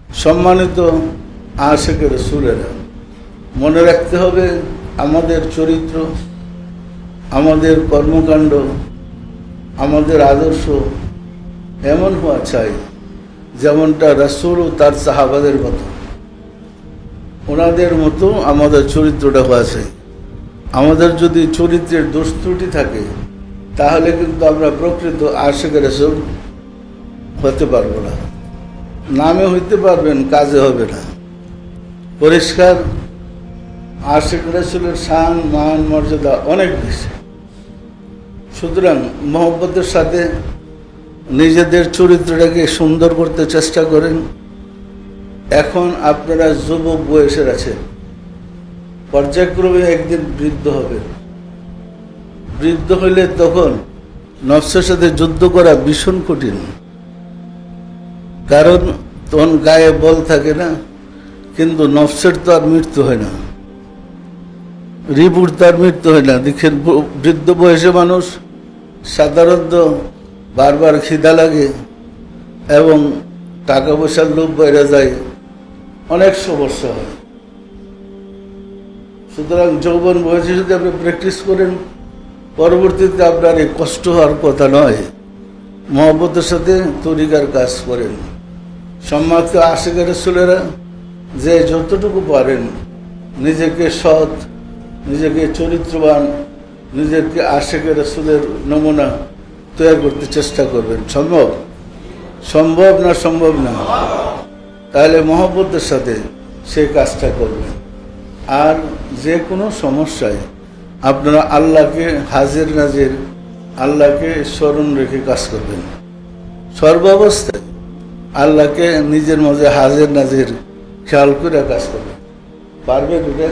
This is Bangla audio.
সম্মানিত আশিক রাসূলেরা, মনে রাখতে হবে আমাদের চরিত্র, আমাদের কর্মকাণ্ড, আমাদের আদর্শ এমন হওয়া চাই যেমনটা রাসূল ও তার সাহাবাদের মতো, ওনাদের মতো আমাদের চরিত্রটা হওয়া চাই। আমাদের যদি চরিত্রের দোষ ত্রুটি থাকে তাহলে কিন্তু আমরা প্রকৃত আশিক রাসূল হতে পারবো না। নামে হইতে পারবেন, কাজে হবে না। পরিষ্কার, আশিক রাসূলের শান মান মর্যাদা অনেক বেশি। সুতরাং মহব্বতের সাথে নিজেদের চরিত্রটাকে সুন্দর করতে চেষ্টা করেন। এখন আপনারা যুবক বয়সের আছেন, পর্যায়ক্রমে একদিন বৃদ্ধ হবেন। বৃদ্ধ হইলে তখন নফসের সাথে যুদ্ধ করা ভীষণ কঠিন, কারণ তখন গায়ে বল থাকে না। কিন্তু নফসের তো আর মৃত্যু হয় না, রিপুর তার মৃত্যু হয় না। দেখেন, বৃদ্ধ বয়সে মানুষ সাধারণত বারবার খিদা লাগে এবং টাকা পয়সার লোভ বাইরে যায়, অনেক সমস্যা হয়। সুতরাং যৌবন বয়সে যদি আপনি প্র্যাকটিস করেন, পরবর্তীতে আপনার এই কষ্ট হওয়ার কথা নয়। মহব্বতের সাথে তরিকার কাজ করেন। সম্মানিত আশিক রাসূলেরা, যে যতটুকু পারেন নিজেকে সৎ, নিজেকে চরিত্রবান, নিজেকে আশিক রাসূলের নমুনা তৈরি করতে চেষ্টা করবেন। সম্ভব? সম্ভব না সম্ভব না? তাহলে মহব্বতের সাথে সেই কাজটা করবেন। আর যে কোনো সমস্যায় আপনারা আল্লাহকে হাজির নাজির, আল্লাহকে স্মরণ রেখে কাজ করবেন। সর্বাবস্থায় আল্লাহকে নিজের মাঝে হাজির নাজির খেয়াল করে কাজ করবেন। পারবেন এটা?